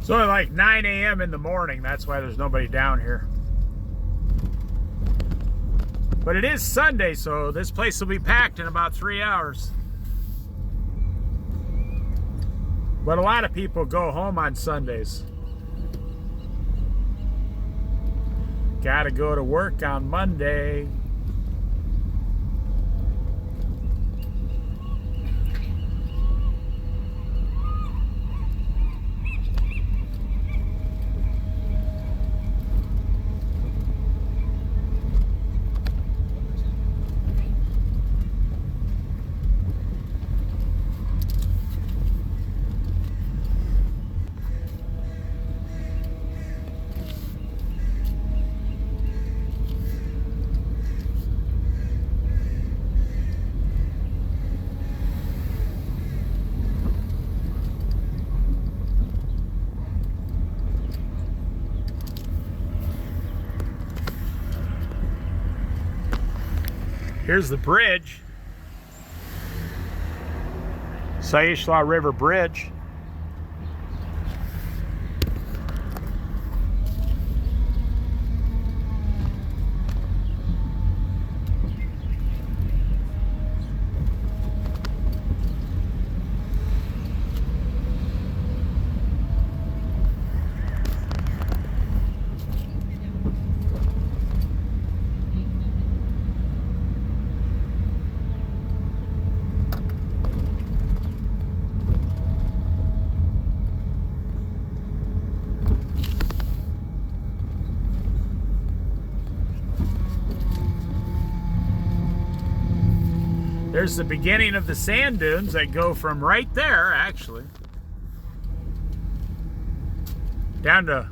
It's only like 9 a.m. in the morning. That's why there's nobody down here. But it is Sunday, so this place will be packed in about 3 hours. But a lot of people go home on Sundays. Gotta go to work on Monday. Here's the bridge. Sayishla River Bridge. There's the beginning of the sand dunes that go from right there, actually, down to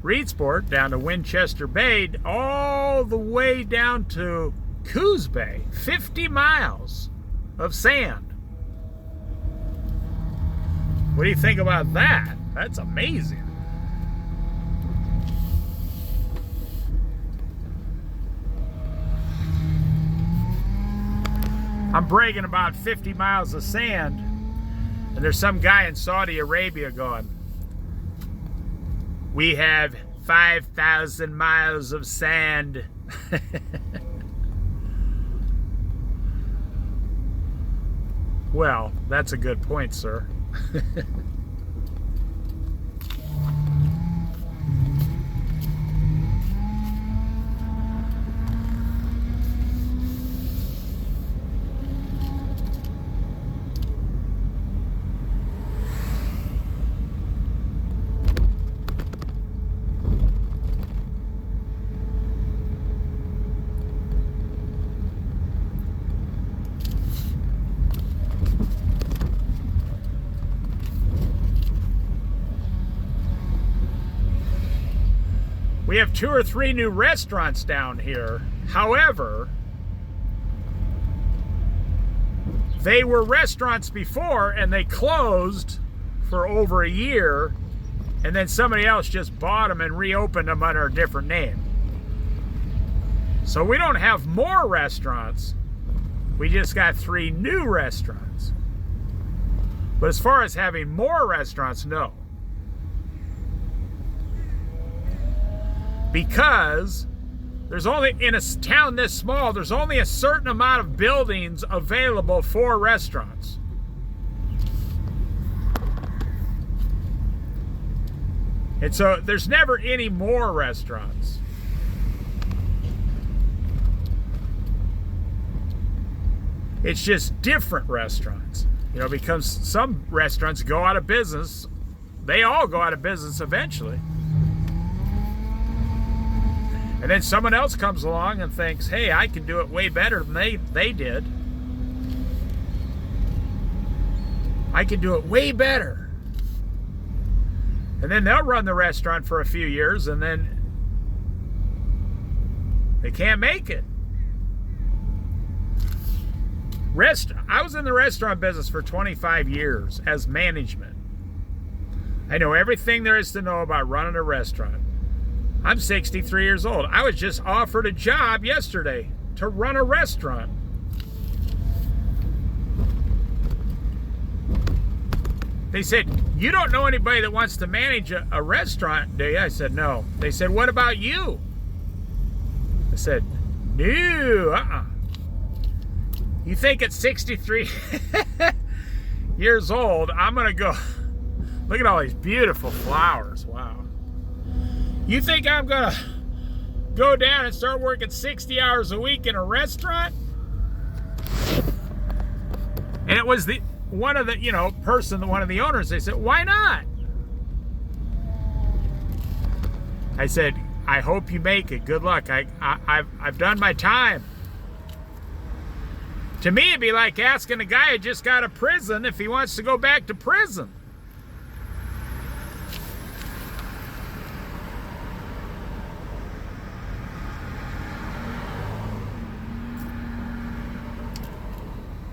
Reedsport, down to Winchester Bay, all the way down to Coos Bay. 50 miles of sand. What do you think about that? That's amazing. I'm bragging about 50 miles of sand, and there's some guy in Saudi Arabia going, we have 5,000 miles of sand. Well, that's a good point, sir. We have 2 or 3 new restaurants down here. However, they were restaurants before and they closed for over a year, and then somebody else just bought them and reopened them under a different name. So we don't have more restaurants. We just got 3 new restaurants. But as far as having more restaurants, no. Because there's only, in a town this small, there's only a certain amount of buildings available for restaurants. And so there's never any more restaurants. It's just different restaurants. You know, because some restaurants go out of business. They all go out of business eventually. And then someone else comes along and thinks, hey, I can do it way better than they did. I can do it way better. And then they'll run the restaurant for a few years and then they can't make it. I was in the restaurant business for 25 years as management. I know everything there is to know about running a restaurant. I'm 63 years old. I was just offered a job yesterday to run a restaurant. They said, you don't know anybody that wants to manage a restaurant, do you? I said, no. They said, what about you? I said, no, You think at 63 years old, I'm going to go, look at all these beautiful flowers, wow. You think I'm going to go down and start working 60 hours a week in a restaurant? And it was one of the owners, they said, why not? I said, I hope you make it. Good luck. I've done my time. To me, it'd be like asking a guy who just got out of prison if he wants to go back to prison.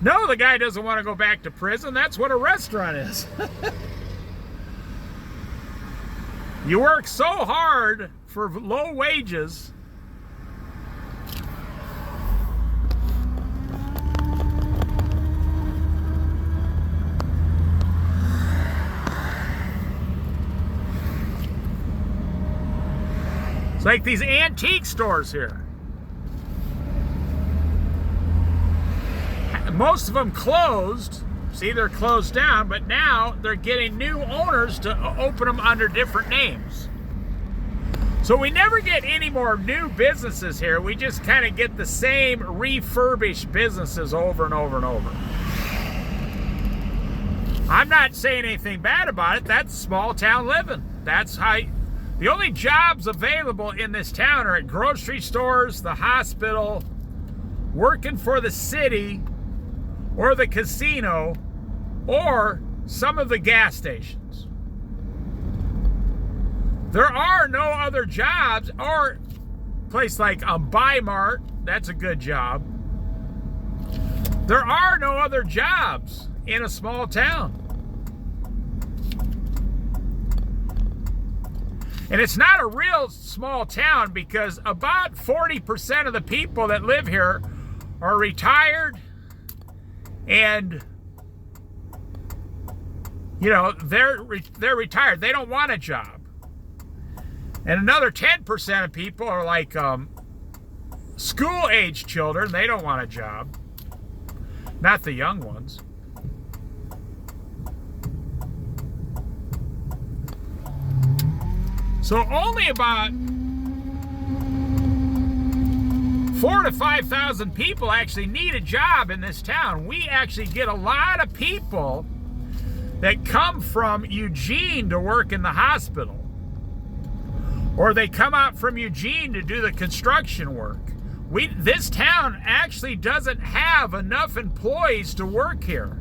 No, the guy doesn't want to go back to prison. That's what a restaurant is. You work so hard for low wages. It's like these antique stores here. Most of them closed. See, they're closed down, but now they're getting new owners to open them under different names. So we never get any more new businesses here. We just kind of get the same refurbished businesses over and over and over. I'm not saying anything bad about it. That's small town living. That's how the only jobs available in this town are at grocery stores, the hospital, working for the city, or the casino, or some of the gas stations. There are no other jobs, or a place like Bi-Mart, that's a good job. There are no other jobs in a small town. And it's not a real small town because about 40% of the people that live here are retired. And, you know, they're retired. They don't want a job. And another 10% of people are like school-age children. They don't want a job. Not the young ones. So only about 4,000 to 5,000 people actually need a job in this town. We actually get a lot of people that come from Eugene to work in the hospital. Or they come out from Eugene to do the construction work. This town actually doesn't have enough employees to work here.